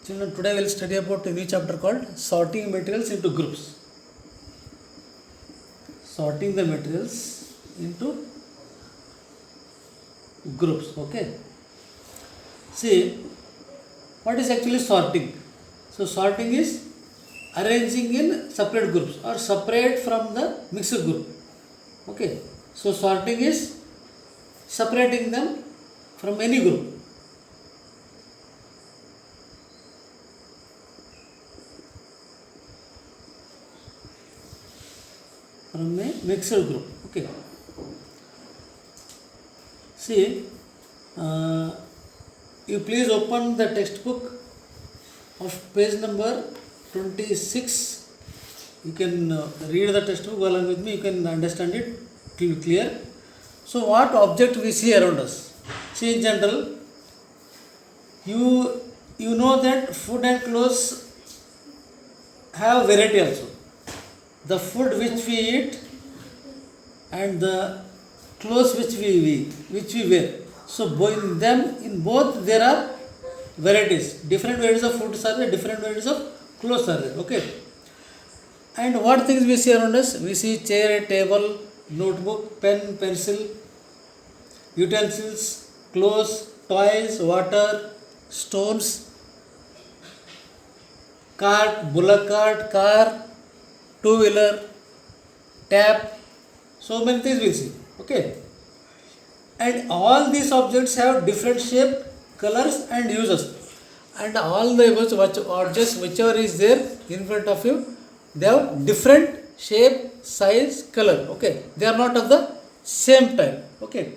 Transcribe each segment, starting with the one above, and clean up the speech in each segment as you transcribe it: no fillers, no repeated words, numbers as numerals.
Children, today we will study about a new chapter called sorting materials into groups. Sorting the materials into groups. Okay. See, what is actually sorting? So, sorting is arranging in separate groups or separate from the mixed group. Okay. So, sorting is separating them from any group. From a mixed group. Okay. See, you please open the textbook of page number 26. You can read the textbook along with me. You can understand it clear. So, what object we see around us? See, in general, you know that food and clothes have variety also. The food which we eat and the clothes which we wear. So in both there are varieties. Different varieties of foods are there, different varieties of clothes are there. Okay. And what things we see around us? We see chair, table, notebook, pen, pencil, utensils, clothes, toys, water, stones, cart, bullock cart, car, two-wheeler, tap, so many things we see. Okay. And all these objects have different shape, colors and uses. And all the objects whichever is there in front of you, they have different shape, size, color. Okay. They are not of the same type. Okay.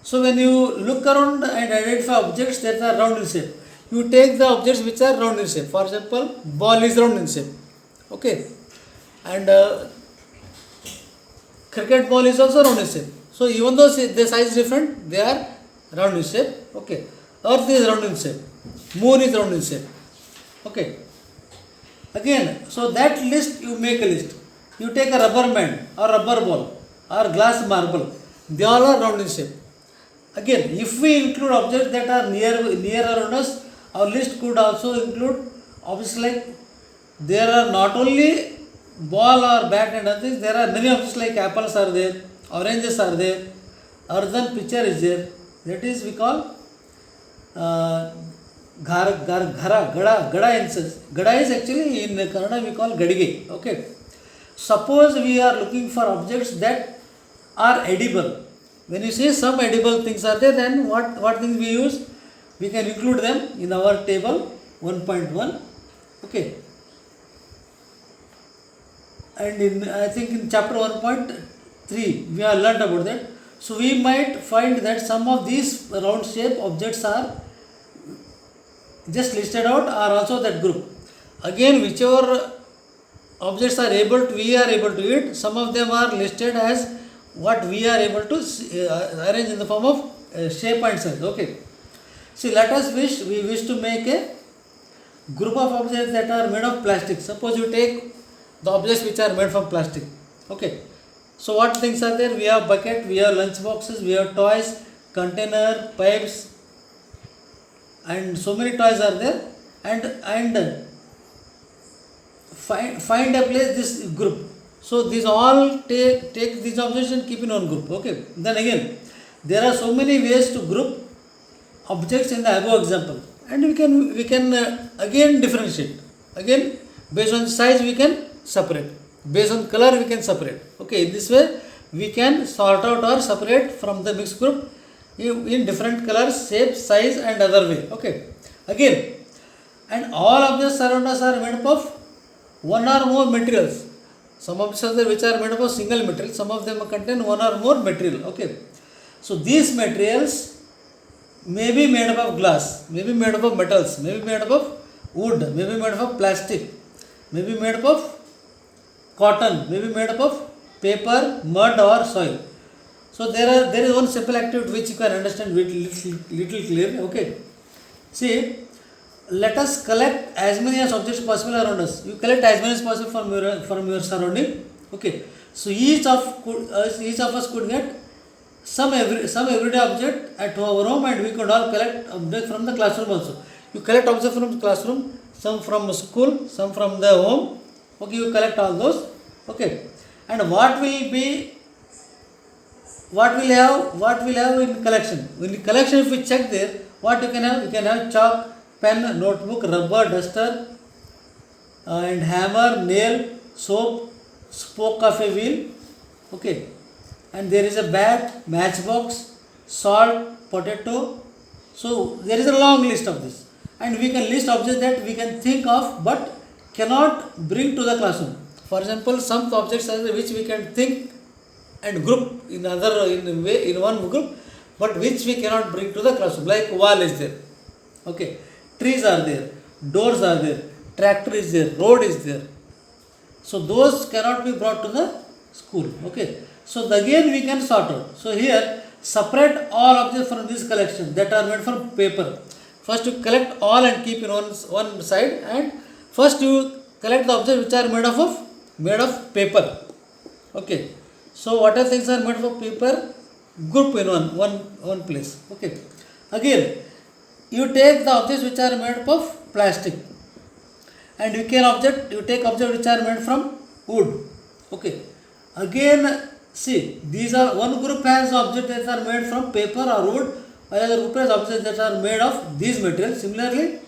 So when you look around and identify objects that are round in shape, you take the objects which are round in shape. For example, ball is round in shape. Okay. And cricket ball is also round in shape. So even though the size is different, they are round in shape. Okay. Earth is round in shape. Moon is round in shape. Okay. Again, so that list you make a list. You take a rubber band or rubber ball or glass marble. They all are round in shape. Again, if we include objects that are near around us, our list could also include objects like there are not only ball or bat and other things, there are many objects like apples are there, oranges are there, earthen pitcher is there. That is we call gada incense. Gada is actually in Kannada we call gadige. Okay. Suppose we are looking for objects that are edible. When you say some edible things are there, then what things we use? We can include them in our table 1.1. Okay. And I think in chapter 1.3 we have learned about that. So we might find that some of these round shape objects are just listed out are also that group. Again, whichever objects are we are able to eat, some of them are listed as what we are able to arrange in the form of shape and size. Okay. See, we wish to make a group of objects that are made of plastic. Suppose you take the objects which are made from plastic. Okay. So what things are there? We have bucket, we have lunch boxes, we have toys, container, pipes, and so many toys are there. And find a place this group. So these all take these objects and keep in one group. Okay. Then again, there are so many ways to group objects in the above example, and we can again differentiate. Again, based on size we can separate. Based on color we can separate. Okay. In this way we can sort out or separate from the mixed group in different colors, shapes, size and other way. Okay. Again, and all objects around us are made up of one or more materials. Some objects are there which are made up of single material. Some of them contain one or more material. Okay. So these materials may be made up of glass, may be made up of metals, may be made up of wood, may be made up of plastic, may be made up of cotton, may be made up of paper, mud or soil. So there is one simple activity which you can understand little clearly. Okay. See, let us collect as many as objects possible around us. You collect as many as possible from your surrounding. Okay. So each of us could get some everyday object at our home, and we could all collect object from the classroom also. You collect objects from classroom, some from school, some from the home. Okay, you collect all those. Okay, and what will have in collection? In collection, if we check there, what you can have? You can have chalk, pen, notebook, rubber, duster, and hammer, nail, soap, spoke of a wheel. Okay, and there is a bat, matchbox, salt, potato. So there is a long list of this, and we can list objects that we can think of but cannot bring to the classroom. For example, some objects are which we can think and group in one group, but which we cannot bring to the classroom. Like wall is there, okay, trees are there, doors are there, tractor is there, road is there. So those cannot be brought to the school. Okay. So again we can sort out. So here separate all objects from this collection that are made from paper. First you collect all and keep in one side, and first you collect the objects which are made of paper. Okay. So whatever things are made of paper, group in one place. Okay. Again, you take the objects which are made of plastic, and you take objects which are made from wood. Okay. Again, see, these are one group has objects that are made from paper or wood, another group has objects that are made of these materials. Similarly,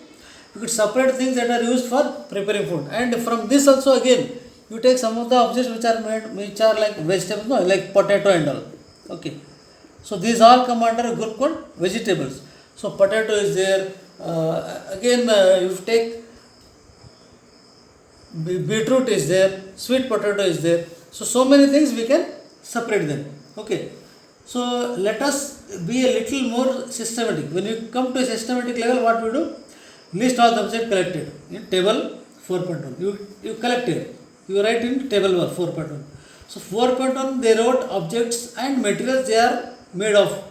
you could separate things that are used for preparing food, and from this also again you take some of the objects which are like vegetables, no, like potato and all. Okay, so these all come under a group called vegetables. So potato is there. You take beetroot is there, sweet potato is there. So many things we can separate them. Okay, so let us be a little more systematic. When you come to a systematic level, what we do? List all the objects collected in table 4.1. You collect it. You write in table 4.1. So 4.1 they wrote objects and materials they are made of.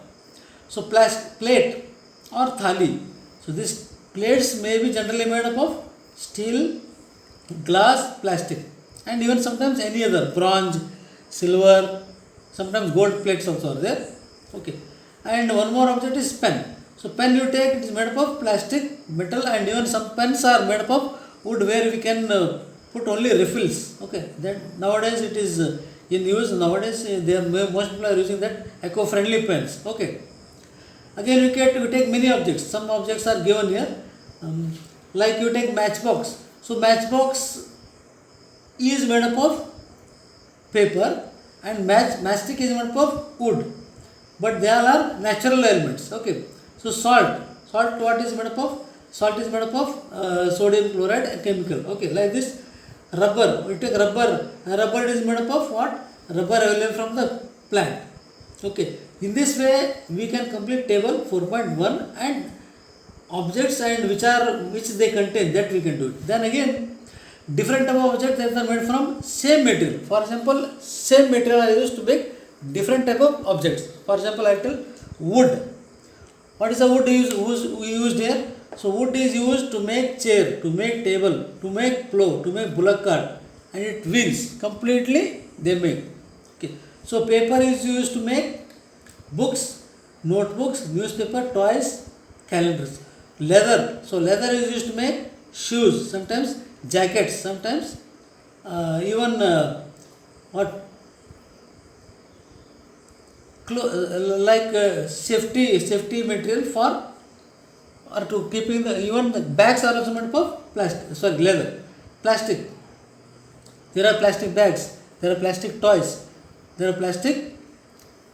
So plate or thali. So these plates may be generally made up of steel, glass, plastic, and even sometimes any other bronze, silver, sometimes gold plates also are there. Okay, and one more object is pen. So pen you take, it is made up of plastic, metal, and even some pens are made up of wood where we can put only refills. Okay, that nowadays it is in use. Nowadays most people are using that eco-friendly pens. Okay, again you take many objects. Some objects are given here, like you take matchbox. So matchbox is made up of paper, and matchstick is made up of wood, but they all are natural elements. Okay, so salt what is made up of? Salt is made up of sodium chloride, a chemical. Okay, like this. Rubber, we take rubber. Rubber is made up of what? Rubber available from the plant. Okay, in this way we can complete table 4.1 and objects and which they contain, that we can do it. Then again, different type of objects that are made from same material. For example, same material are used to make different type of objects. For example, I tell wood. What is the wood we used here? So wood is used to make chair, to make table, to make plow, to make bullock cart, and it wheels completely they make. Okay. So paper is used to make books, notebooks, newspaper, toys, calendars. Leather. So leather is used to make shoes, sometimes jackets, sometimes even safety material for or to keeping even the bags are also made of leather, plastic. There are plastic bags, there are plastic toys, there are plastic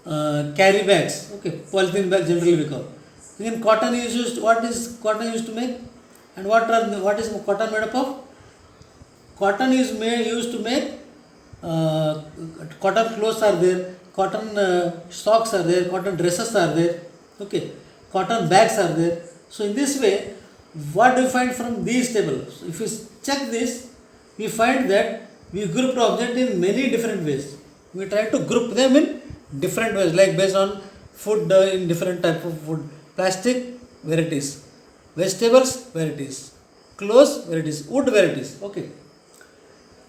carry bags. Okay, polythene bags generally we call. Again, cotton is used. What is cotton used to make? And what is cotton made up of? Cotton is used to make cotton clothes are there, cotton socks are there, cotton dresses are there. Okay, cotton bags are there. So in this way, what do we find from these tables? If we check this, we find that we grouped object in many different ways. We try to group them in different ways, like based on food in different type of food, plastic varieties, vegetables varieties, clothes varieties, wood varieties. Okay.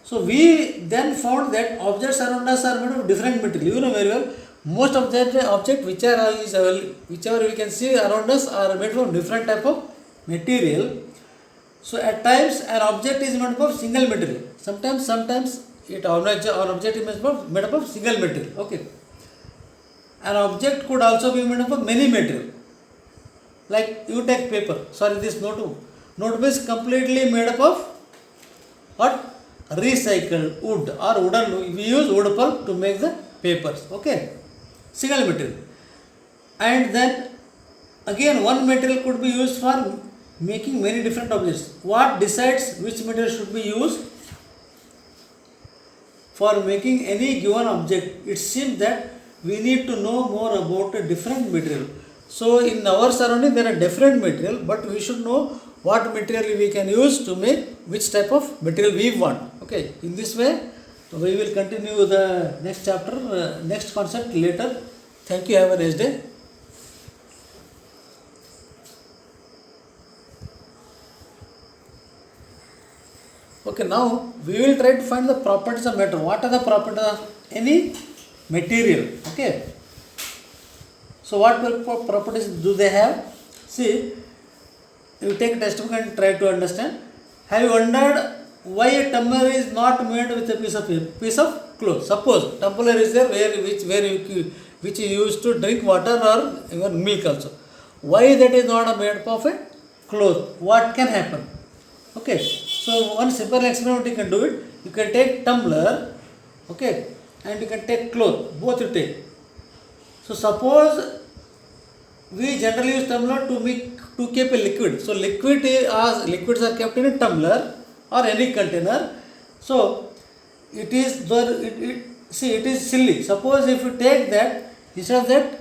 So we then found that objects around us are made of different material. You know very well, most objects whichever we can see around us are made from different type of material. So at times an object is made up of single material. Sometimes it object is made up of single material. Okay. An object could also be made up of many material. Like you take paper. Sorry, this notebook. Notebook is completely made up of what? Recycled wood or wooden. We use wood pulp to make the papers. Okay. Single material. And then again one material could be used for making many different objects. What decides which material should be used for making any given object? It seems that we need to know more about a different material. So in our surrounding there are different material, but we should know what material we can use to make which type of material we want. Okay, in this way we will continue the next chapter, next concept later. Thank you. Have a nice day. Okay, now we will try to find the properties of matter. What are the properties of any material? Okay. So what properties do they have? See, you take a textbook and try to understand. Have you wondered why a tumbler is not made with a piece of cloth? Suppose tumbler is there which is used to drink water or even milk also. Why that is not made of a cloth? What can happen? Okay, so one simple experiment you can do it. You can take tumbler, okay, and you can take cloth. Both you take. So suppose we generally use tumbler to keep a liquid. So liquids are kept in a tumbler or any container. So it is it is silly. Suppose if you take that, instead of that,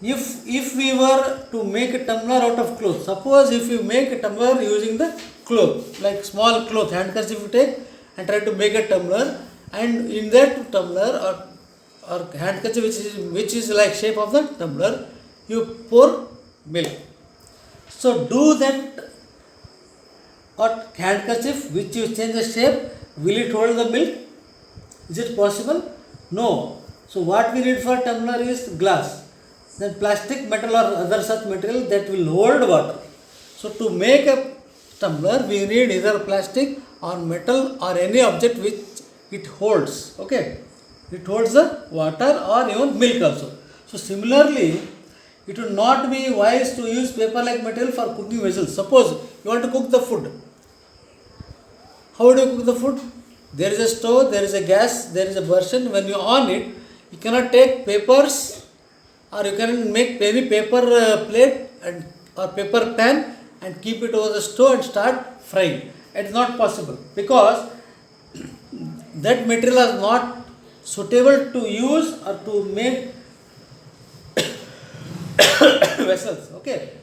if we were to make a tumbler out of cloth, suppose if you make a tumbler using the cloth, like small cloth, handkerchief you take and try to make a tumbler, and in that tumbler or handkerchief which is like shape of the tumbler, you pour milk. So do that or handkerchief which you change the shape, will it hold the milk? Is it possible? No. So what we need for tumbler is glass. Then plastic, metal or other such material that will hold water. So to make a tumbler we need either plastic or metal or any object which it holds. Okay, it holds the water or even milk also. So similarly, it would not be wise to use paper like material for cooking vessels. Suppose you want to cook the food. How do you cook the food? There is a stove, there is a gas, there is a version. When you on it, you cannot take papers or you can make any paper plate or paper pan and keep it over the stove and start frying. It is not possible because that material is not suitable to use or to make vessels. Okay.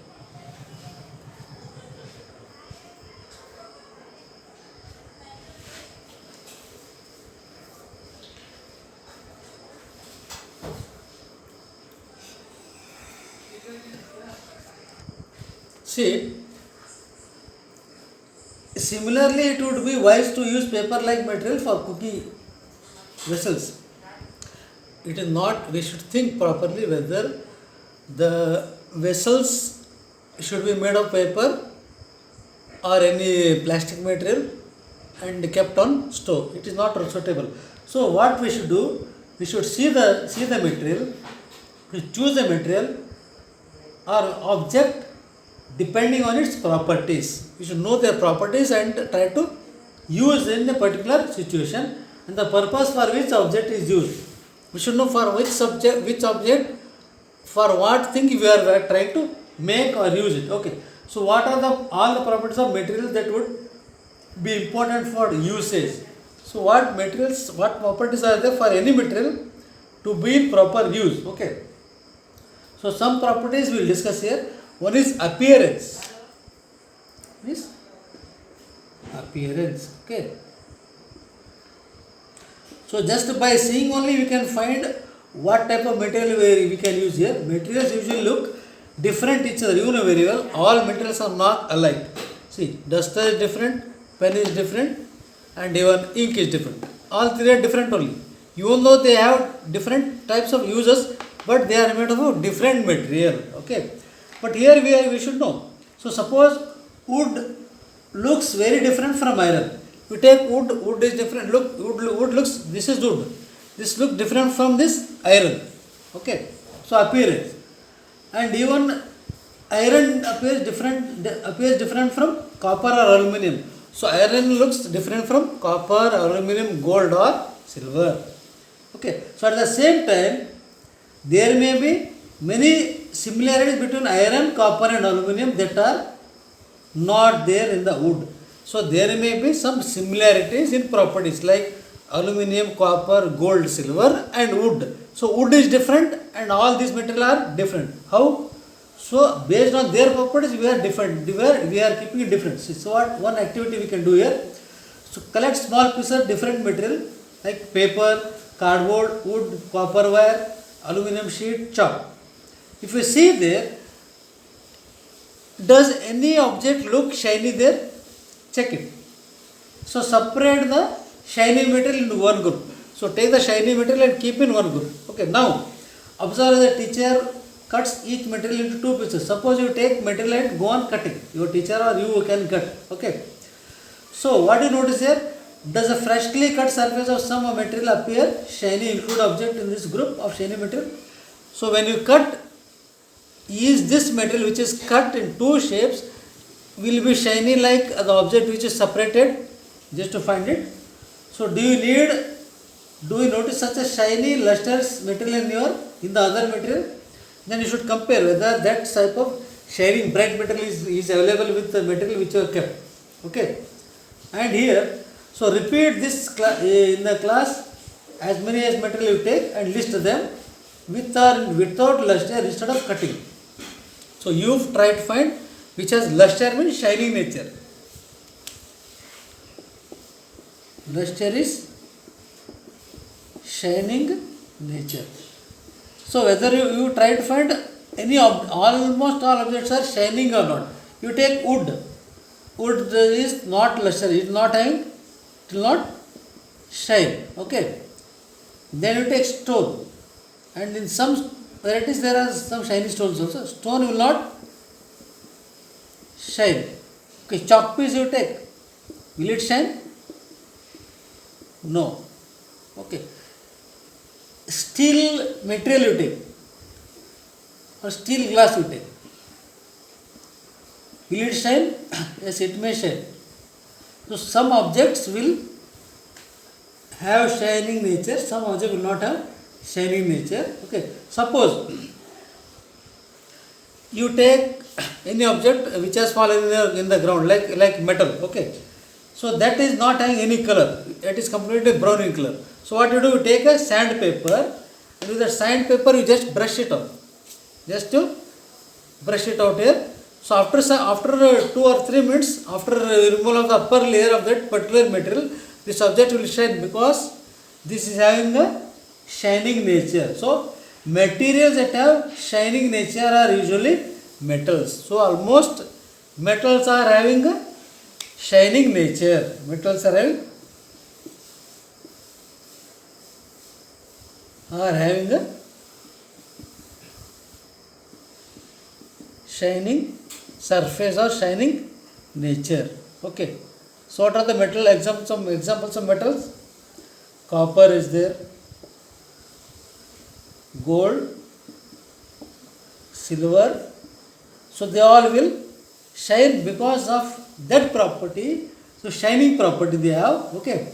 See, similarly it would be wise to use paper like material for cooking vessels. It is not, we should think properly whether the vessels should be made of paper or any plastic material and kept on stove. It is not suitable. So what we should do, we should see the material, we choose the material or object depending on its properties. We should know their properties and try to use in a particular situation and the purpose for which object is used. We should know for which object, for what thing we are trying to make or use it. Okay. So what are all the properties of material that would be important for usage? So what properties are there for any material to be in proper use? Okay. So some properties we will discuss here. One is appearance. Okay. So just by seeing only we can find what type of material we can use here. Materials usually look different each other. You know very well. All materials are not alike. See, duster is different, pen is different, and even ink is different. All three are different only. Even though they have different types of uses, but they are made of a different material. Okay. But here we should know. So suppose wood looks very different from iron. You take wood is different. Look, wood looks, this is wood. This looks different from this iron. Okay. So appearance. And even iron appears different from copper or aluminum. So iron looks different from copper, aluminum, gold or silver. Okay. So at the same time, there may be many similarities between iron, copper and aluminum that are not there in the wood. So there may be some similarities in properties like aluminum, copper, gold, silver and wood. So wood is different and all these materials are different. How? So based on their properties we are different. We are keeping it different. So what one activity we can do here? So collect small pieces of different material like paper, cardboard, wood, copper wire, aluminum sheet, chalk. If you see there, does any object look shiny there? Check it. So separate the shiny material into one group. So take the shiny material and keep in one group. Okay, now observe the teacher cuts each material into two pieces. Suppose you take material and go on cutting. Your teacher or you can cut. Okay. So what you notice here? Does a freshly cut surface of some material appear shiny? Include object in this group of shiny material. So when you cut, is this material which is cut in two shapes will be shiny like the object which is separated? Just to find it. So do you notice such a shiny lustrous material in the other material? Then you should compare whether that type of shining bright material is available with the material which you have kept. Okay. And here, so repeat this in the class as many as material you take and list them with or without luster instead of cutting. So you try to find which has luster means shining nature. Luster is shining nature. So whether you try to find almost all objects are shining or not. You take wood. Wood is not luster. It will not shine. Okay. Then you take stone. And in some varieties there are some shiny stones also. Stone will not shine. Okay, chalk piece you take. Will it shine? No. Okay. Steel material you take. Or steel glass you take. Will it shine? Yes, it may shine. So some objects will have shining nature, some objects will not have shining nature. Okay. Suppose you take any object which has fallen in the ground like metal. Okay. So that is not having any color. It is completely brown in color. So what you do? You take a sandpaper and with the sandpaper you just brush it out. Just to brush it out here. So after 2 or 3 minutes, after removal of the upper layer of that particular material, this object will shine because this is having a shining nature. So materials that have shining nature are usually metals. So almost metals are having a shining nature. Metals are having a shining surface or shining nature. Okay. So what are the metal examples of metals? Copper is there, gold, silver. So they all will shine because of that property. So shining property they have. Okay.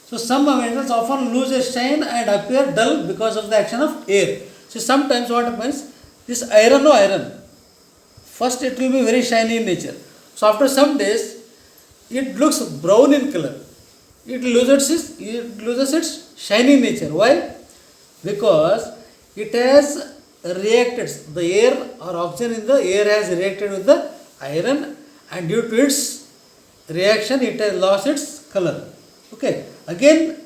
So some metals often lose their shine and appear dull because of the action of air. So sometimes what happens? This iron, first it will be very shiny in nature. So after some days, it looks brown in color. It loses its shining nature. Why? Because it has reacted. The air or oxygen in the air has reacted with the iron, and due to its reaction, it has lost its color. Okay. Again,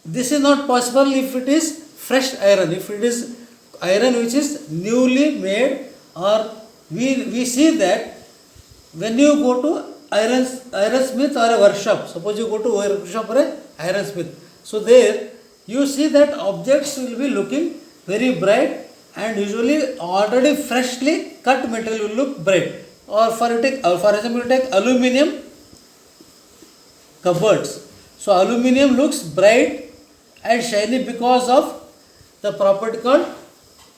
this is not possible if it is fresh iron. If it is iron which is newly made, or we see that when you go to ironsmith or a workshop, suppose you go to a workshop or a ironsmith, so there you see that objects will be looking very bright and usually already freshly cut metal will look bright. Or for example, you take aluminum cupboards. So aluminum looks bright and shiny because of the property called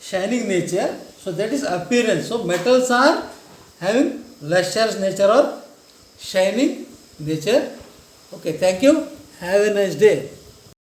shining nature. So that is appearance. So metals are having lustrous nature or shining nature. Okay, thank you. Have a nice day.